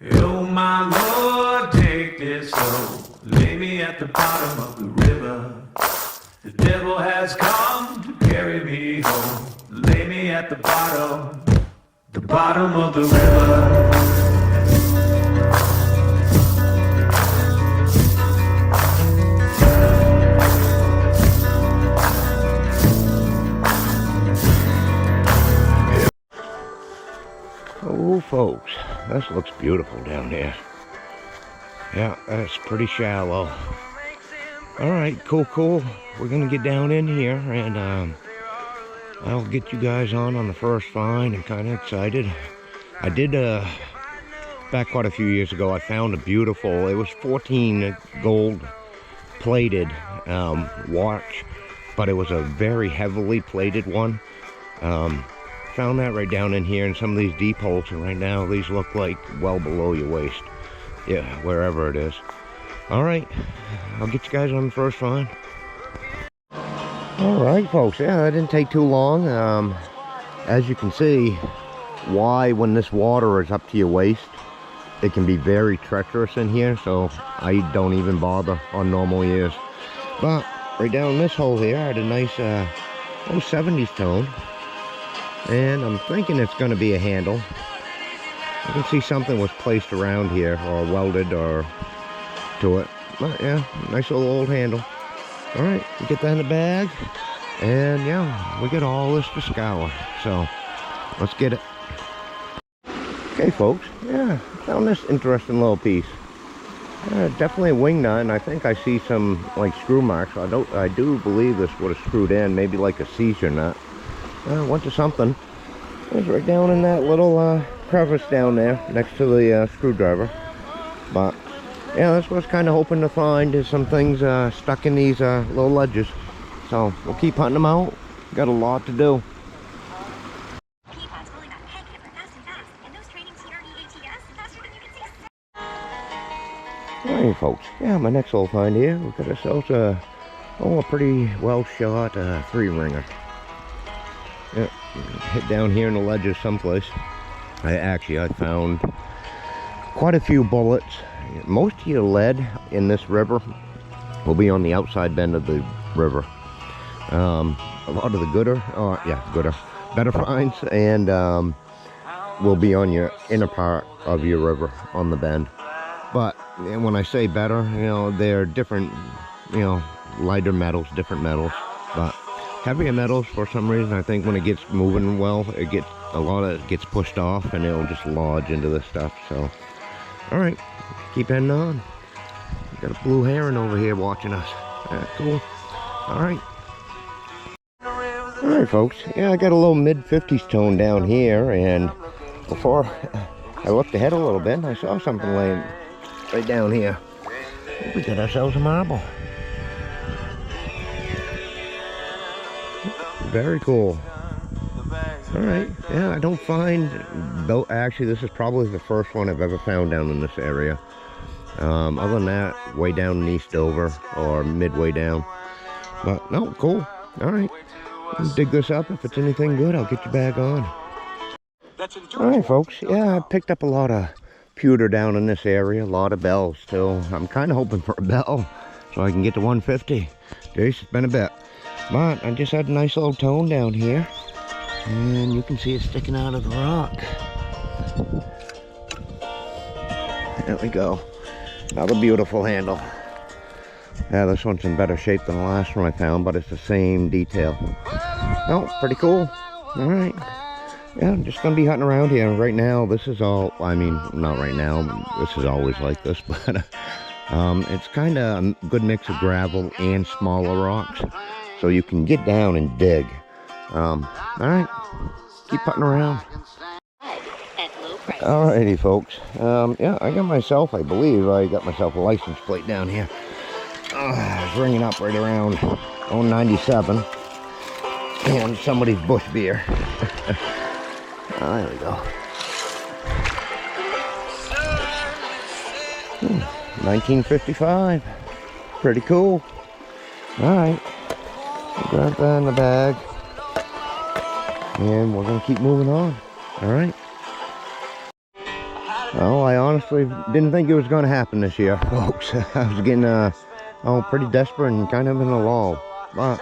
Oh my Lord, take this soul, lay me at the bottom of the river. The devil has come to carry me home, lay me at the bottom of the river. Oh, folks, this looks beautiful down there. Yeah, that's pretty shallow. All right, cool. We're gonna get down in here, and I'll get you guys on the first find. I'm kind of excited. I did back quite a few years ago. I found a beautiful. It was 14 gold plated watch, but it was a very heavily plated one. Found that right down in here in some of these deep holes, and right now these look like well below your waist. Yeah, wherever it is. All right, I'll get you guys on the first find. All right, folks. Yeah, that didn't take too long. As you can see, when this water is up to your waist, it can be very treacherous in here, so I don't even bother on normal years. But right down this hole here, I had a nice 70s tone. And I'm thinking it's going to be a handle. You can see something was placed around here or welded or to it. But yeah, nice little old handle. All right, we get that in the bag. And yeah, we got all this to scour. So let's get it. Okay, folks. Yeah, found this interesting little piece. Definitely a wing nut, and I think I see some like screw marks. I do believe this would have screwed in, maybe like a seizure nut. Went to something. It's right down in that little crevice down there next to the screwdriver. But yeah, that's what I was kind of hoping to find, is some things stuck in these little ledges. So we'll keep hunting them out. Got a lot to do. Alright, folks. Yeah, my next little find here, we got ourselves a pretty well shot 3-ringer. Yeah, hit down here in the ledges someplace. I found quite a few bullets. Most of your lead in this river will be on the outside bend of the river. A lot of the better finds, and will be on your inner part of your river on the bend. But when I say better, they're different, lighter metals, different metals. But heavier metals, for some reason, I think when it gets moving well, a lot of it gets pushed off, and it'll just lodge into this stuff. So, all right, keep heading on. Got a blue heron over here watching us. Cool. All right. All right, folks. Yeah, I got a little mid-50s tone down here, and before I looked ahead a little bit, I saw something laying right down here. We got ourselves a marble. Very cool. All right. Yeah, I don't find, though. Actually, this is probably the first one I've ever found down in this area. Other than that, way down in East Dover or midway down. But no, cool. All right. Dig this up. If it's anything good, I'll get you back on. All right, folks. Yeah, I picked up a lot of pewter down in this area. A lot of bells too. I'm kind of hoping for a bell so I can get to 150. Jeez, it's been a bit. But I just had a nice little tone down here, and you can see it sticking out of the rock. There we go. Another beautiful handle. Yeah, this one's in better shape than the last one I found, but it's the same detail. Oh, pretty cool. All right. Yeah, I'm just gonna be hunting around here. Right now, this is all, I mean, not right now, this is always like this, but it's kind of a good mix of gravel and smaller rocks, so you can get down and dig. All right, keep hunting around. Alrighty, folks. Yeah, I got myself a license plate down here. It's ringing up right around 097, and somebody's bush beer. There we go. 1955. Pretty cool. Alright. Grab that in the bag. And we're going to keep moving on. Alright. Oh, I honestly didn't think it was going to happen this year, folks. I was getting pretty desperate and kind of in a lull. But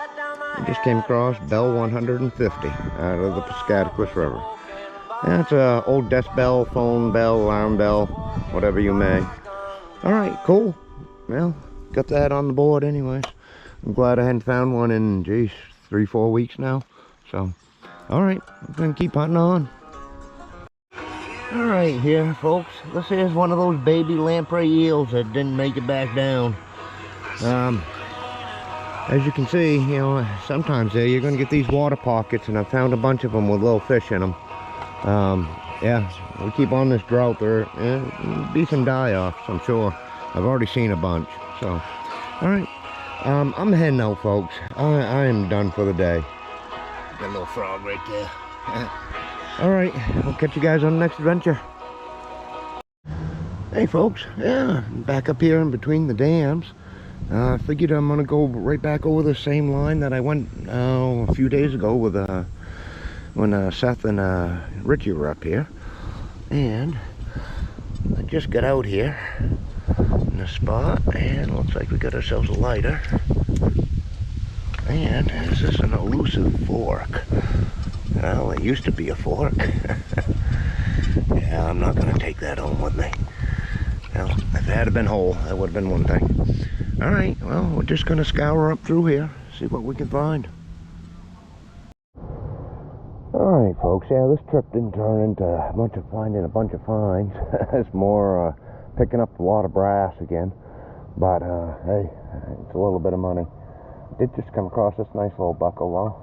we just came across bell 150 out of the Piscataquis River. That's an old desk bell, phone bell, alarm bell, whatever you may. All right, cool. Well, got that on the board anyways. I'm glad I hadn't found one in, geez, 3-4 weeks now. So, all right, I'm gonna keep hunting on. All right, here, folks. This is one of those baby lamprey eels that didn't make it back down. As you can see, you know, sometimes there you're gonna get these water pockets, and I found a bunch of them with little fish in them. Yeah, we keep on this drought. There'll be some die-offs, I'm sure. I've already seen a bunch. So, all right. I'm heading out, folks. I am done for the day. Got a little frog right there. All right, I'll catch you guys on the next adventure. Hey, folks. Yeah, back up here in between the dams. I figured I'm gonna go right back over the same line that I went a few days ago with when Seth and Richie were up here. And I just got out here in a spot, and looks like we got ourselves a lighter. And this is an elusive fork. Well, it used to be a fork. Yeah, I'm not gonna take that home with me. Well, if it had been whole, that would have been one thing. All right, well, we're just gonna scour up through here, see what we can find. All right, folks. Yeah, this trip didn't turn into finding a bunch of finds. It's more picking up a lot of brass again. But hey, it's a little bit of money. Did just come across this nice little buckle though.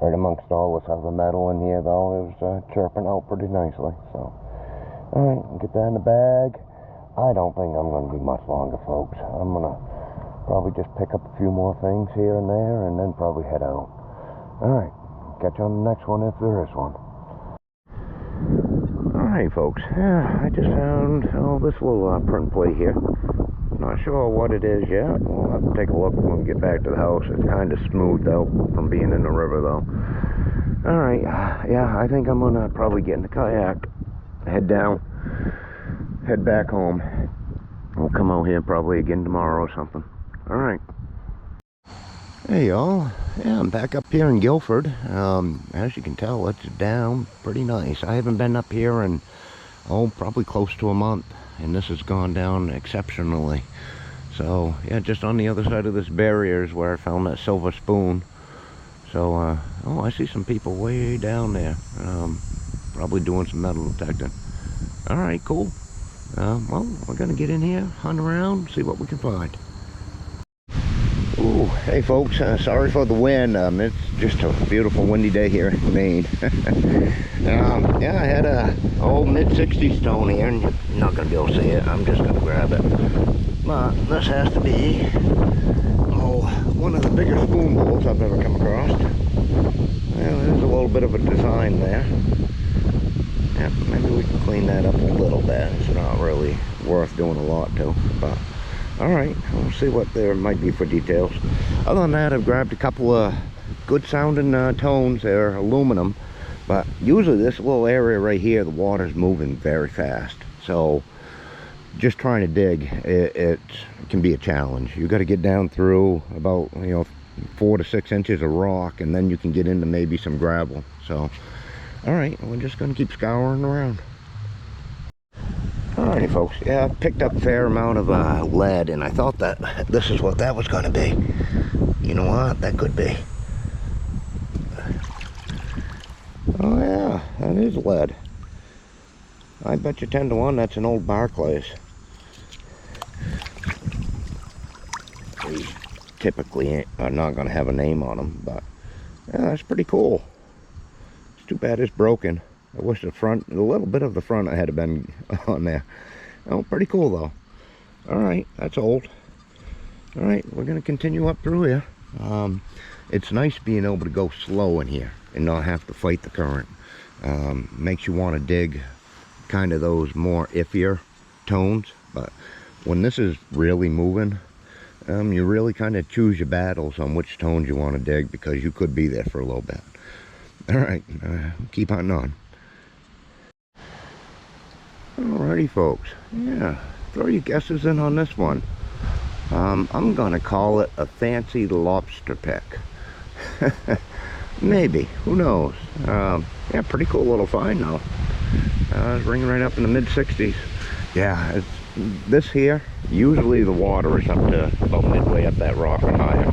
Right amongst all this other metal in here though, it was chirping out pretty nicely. So, all right, get that in the bag. I don't think I'm going to be much longer, folks. I'm going to probably just pick up a few more things here and there, and then probably head out. All right, catch you on the next one if there is one. All right, folks. Yeah, I just found this little print plate here. Not sure what it is yet. We'll have to take a look when we get back to the house. It's kind of smooth though from being in the river though. All right, yeah, I think I'm gonna probably get in the kayak, head down, head back home. We'll come out here probably again tomorrow or something. All right. Hey y'all, yeah, I'm back up here in Guilford. As you can tell, it's down pretty nice. I haven't been up here in probably close to a month, and this has gone down exceptionally. So yeah, just on the other side of this barrier is where I found that silver spoon. So I see some people way down there, probably doing some metal detecting. All right, cool. Well, we're gonna get in here, hunt around, see what we can find. Ooh, hey folks, sorry for the wind. It's just a beautiful windy day here in Maine. Yeah, I had a old mid-60s stone here, and you're not gonna be able to see it. I'm just gonna grab it. But this has to be one of the bigger spoon bowls I've ever come across. Well, there's a little bit of a design there. Yeah, maybe we can clean that up a little bit. It's not really worth doing a lot to, but all right, we'll see what there might be for details. Other than that, I've grabbed a couple of good sounding tones. They're aluminum, but usually this little area right here, the water's moving very fast. So just trying to dig, it can be a challenge. You got to get down through about 4 to 6 inches of rock, and then you can get into maybe some gravel. So all right, we're just gonna keep scouring around. Alrighty, folks. Yeah, I picked up a fair amount of lead, and I thought that this is what that was gonna be. You know what? That could be. Oh yeah, that is lead. I bet you 10 to 1 that's an old Barclays. These typically are not gonna have a name on them, but yeah, that's pretty cool. Too bad it's broken. I wish the front, a little bit of the front I had been on there. Oh, pretty cool though. All right, that's old. All right, we're gonna continue up through here. It's nice being able to go slow in here and not have to fight the current. Makes you want to dig kind of those more iffier tones, but when this is really moving, you really kind of choose your battles on which tones you want to dig, because you could be there for a little bit. All right, keep hunting on. Alrighty, folks. Yeah, throw your guesses in on this one. I'm gonna call it a fancy lobster pick. Maybe, who knows? Yeah, pretty cool little find though. It's ringing right up in the mid-60s. Yeah, it's this here. Usually the water is up to about midway up that rock and higher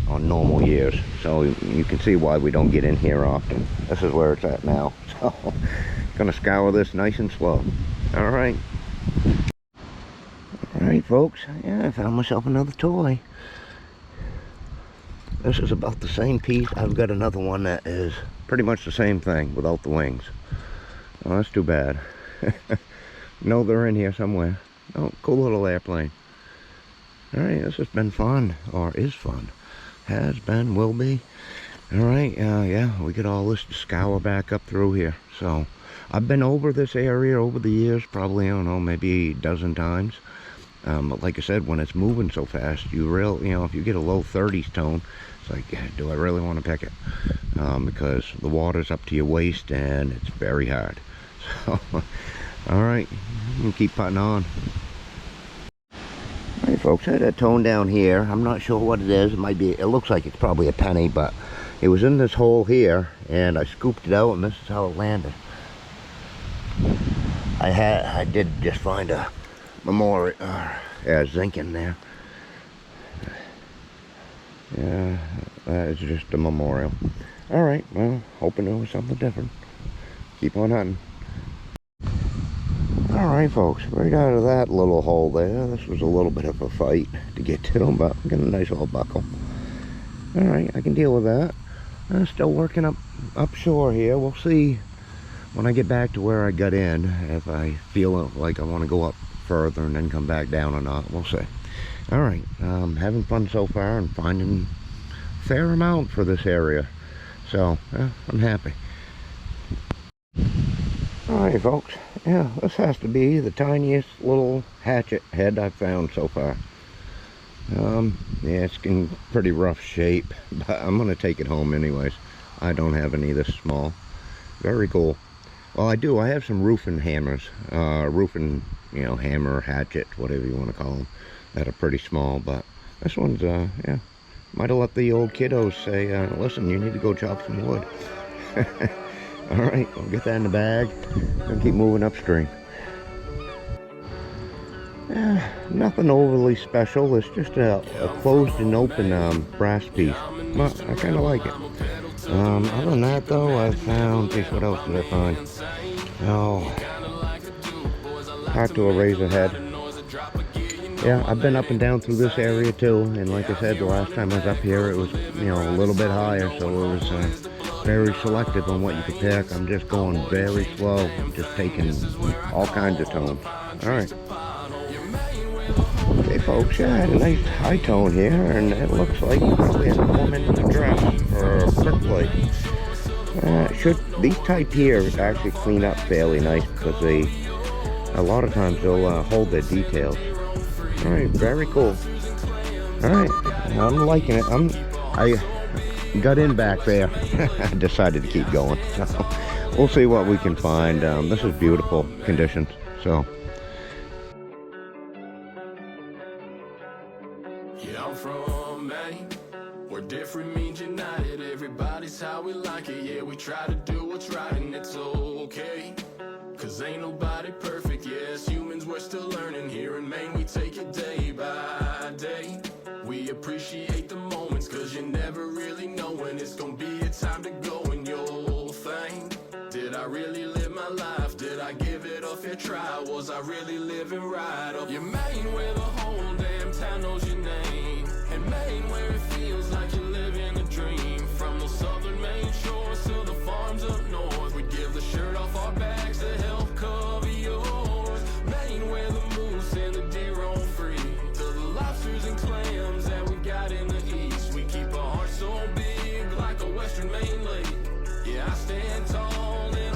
on normal years. So you can see why we don't get in here often. This is where it's at now. So gonna scour this nice and slow. All right. Alright, folks, yeah, I found myself another toy. This is about the same piece. I've got another one that is pretty much the same thing without the wings. Oh, that's too bad. No, they're in here somewhere. Oh, cool little airplane. Alright, this has been fun, or is fun. Has been, will be. Alright, yeah, we get all this to scour back up through here. So, I've been over this area over the years, probably, I don't know, maybe a dozen times. But like I said, when it's moving so fast, you know, if you get a low 30s tone, it's like, do I really want to pick it? Because the water's up to your waist and it's very hard. So, all right, we'll keep putting on. All right, folks, I had that tone down here. I'm not sure what it is. It might be, it looks like it's probably a penny, but it was in this hole here, and I scooped it out, and this is how it landed. I did just find a memorial, zinc in there. Yeah, that is just a memorial. All right, well, hoping there was something different. Keep on hunting. All right, folks, right out of that little hole there, this was a little bit of a fight to get to them, but got a nice little buckle. All right, I can deal with that. I'm still working up shore here. We'll see when I get back to where I got in, if I feel like I want to go up further and then come back down or not. We'll see. All right, having fun so far and finding a fair amount for this area, so I'm happy. All right, folks, yeah, this has to be the tiniest little hatchet head I've found so far. Yeah, it's in pretty rough shape, but I'm gonna take it home anyways. I don't have any this small. Very cool. Well, I do. I have some roofing hammers, roofing, you know, hammer, hatchet, whatever you want to call them, that are pretty small. But this one's, yeah, might have let the old kiddos say, listen, you need to go chop some wood. All right, I'll get that in the bag and keep moving upstream. Yeah, nothing overly special. It's just a closed and open brass piece. But I kind of like it. Other than that, though, I found, geez, what else did I find? Oh, talk to a razor head. Yeah, I've been up and down through this area too, and like I said, the last time I was up here, it was, you know, a little bit higher, so it was very selective on what you could pick. I'm just going very slow, just taking all kinds of tones. All right. Okay, folks, yeah, I had a nice high tone here, and it looks like probably a woman dress or a brick plate. These type here actually clean up fairly nice because a lot of times they'll hold their details. All right, very cool. All right, I'm liking it. I got in back there. I decided to keep going. So we'll see what we can find. This is beautiful conditions. So. Yeah, I'm from Maine, where different means united. Everybody's how we like it. Yeah, we try to do what's right and it's okay, cause ain't nobody perfect. Yeah, as humans we're still learning. Here in Maine we take it day by day. We appreciate the moments, cause you never really know when it's gonna be a time to go and you'll think, did I really live my life? Did I give it a fair try? Was I really living right? Up your Maine where the whole damn town knows your name, and Maine where it feels like you're living a dream. From the southern Maine shores to the farms up north, we give the shirt off our backs to help cover yours. Maine where the moose and the deer roam free, to the lobsters and clams that we got in the east. We keep our hearts so big like a western Maine lake. Yeah, I stand tall in